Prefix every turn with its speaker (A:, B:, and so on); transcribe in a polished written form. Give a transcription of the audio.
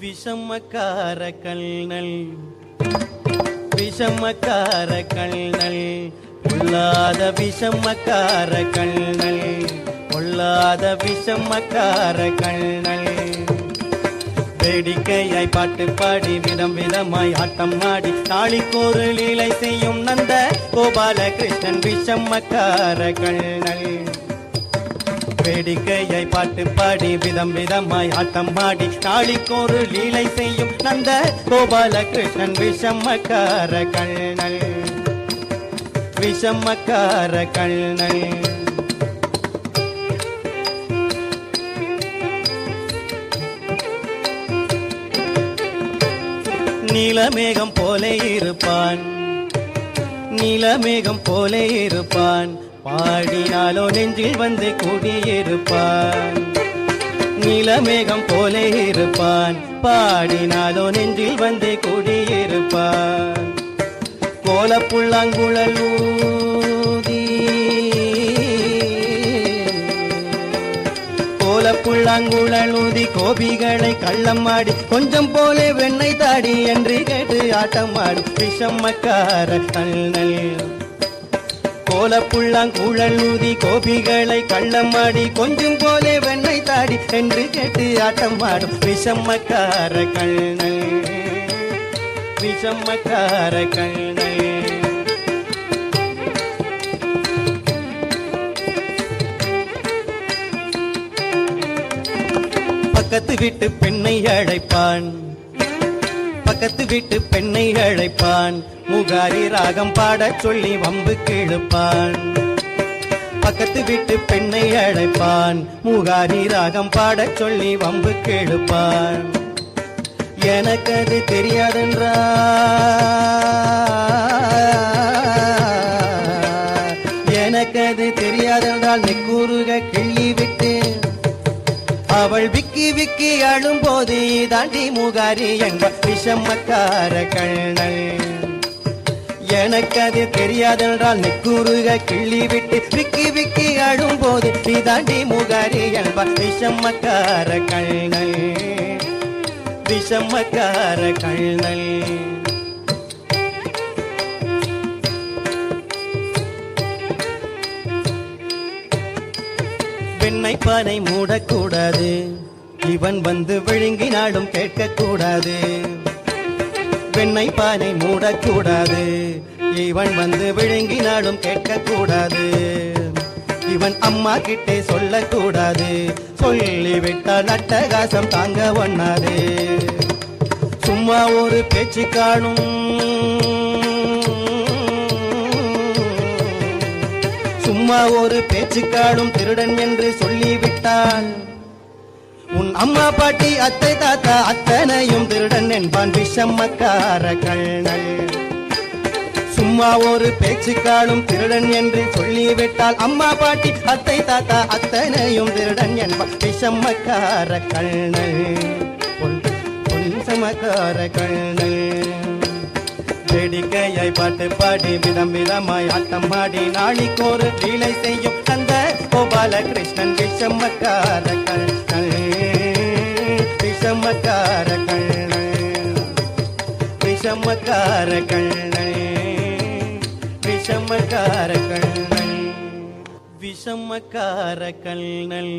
A: விஷமக்கார கல்நல் விஷமக்கார கல்நல் பொல்லாத விஷமக்கார கல்நல் பொல்லாத விஷமக்கார கல்நல் வேடிக்கையாய் பாட்டு பாடி விதம் விதமாய் ஆட்டம் ஆடி நாளிக்கொரு லீலை செய்யும் நந்த கோபால கிருஷ்ணன் விஷமக்கார கல்நல் வேடிக்கையாய் பாட்டு பாடி விதம் விதமாய் ஆட்டம் ஆடி நாளிக்கொரு லீலை செய்யும் நந்த கோபால கிருஷ்ணன் விஷமக்கார கல்நல் விஷமக்கார கல்நல் நீலமேகம் போலே இருப்பான் நீலமேகம் போலே இருப்பான் பாடினாலோ நெஞ்சில் வந்து கூடியிருப்பான் நீலமேகம் போலே இருப்பான் பாடினாலோ நெஞ்சில் வந்து கூடியிருப்பான் கோலப்புல்லாங்குழல் ஊதி கோலப்புல்லாங்குழல் ஊதி கோபிகளை கள்ளமாடி கொஞ்சம் போலே வெண்ணெய் தாடி என்று கேட்டு ஆட்டம் ஆடும் விஷமக்கார கல்நல் கோலப்புல்லாங்குழல் ஊதி கோபிகளை கள்ளமாடி கொஞ்சம் போலே வெண்ணெய் தாடி என்று கேட்டு ஆட்டம் ஆடும் விஷமக்கார கல்நல் விஷமக்கார கல்நல் பக்கத்து வீட்டு பெண்ணை அழைப்பான் பக்கத்து வீட்டு பெண்ணை அழைப்பான் முகாரி ராகம் பாடச் சொல்லி வம்பு கிழப்பான் பக்கத்து வீட்டு பெண்ணை அழைப்பான் முகாரி ராகம் பாடச் சொல்லி வம்பு கிழப்பான் எனக்கு அது தெரியாதென்றா எனக்கு அது தெரியாதென்றால் நெக்கூறுக கிள்ளி விட்டு அவள் விக்கி விக்கி அழும்போது தாண்டி முகாரி என்ப விஷமக்கார கல்நல் எனக்கு அது தெரியாதென்றால் நெக்கூறுக கிள்ளி விட்டு விக்கி விக்கி அழும்போது தாண்டி முகாரி என்ப விஷமக்கார கல்நல் விஷமக்கார கல்நல் வெண்ணெய் பானை மூடக்கூடாது இவன் வந்து விழுங்கினாலும் கேட்கக்கூடாது வெண்ணெய் பானை மூடக்கூடாது இவன் வந்து விழுங்கினாலும் கேட்கக்கூடாது இவன் அம்மா கிட்டே சொல்லக்கூடாது சொல்லிவிட்டால் அட்டகாசம் தாங்க ஒண்ணாது சும்மா ஒரு பேச்சு காணும் சும்மா ஒரு பேச்சுக்காடும் திருடன் என்று சொல்லிவிட்டால் உன் அம்மா பாட்டி அத்தை தாத்தா அத்தனையும் திருடன் என்பான் விஷமக்கார கல்நல் சும்மா ஒரு பேச்சுக்காடும் திருடன் என்று சொல்லிவிட்டால் அம்மா பாட்டி அத்தை தாத்தா அத்தனையும் திருடன் என்பான் விஷமக்கார கல்நல் சமக்கார கல்நல் வேடிக்கையாய் பாட்டு பாடி விதம் விதமாய் ஆட்டம் ஆடி நாளிக்கொரு லீலை செய்யும் அந்த கோபால கிருஷ்ணன் விஷமக்கார கல்நல் விஷமக்கார கல்நல் விஷமக்கார கல்நல் விஷமக்கார கல்நல் விஷமக்கார கல்நல்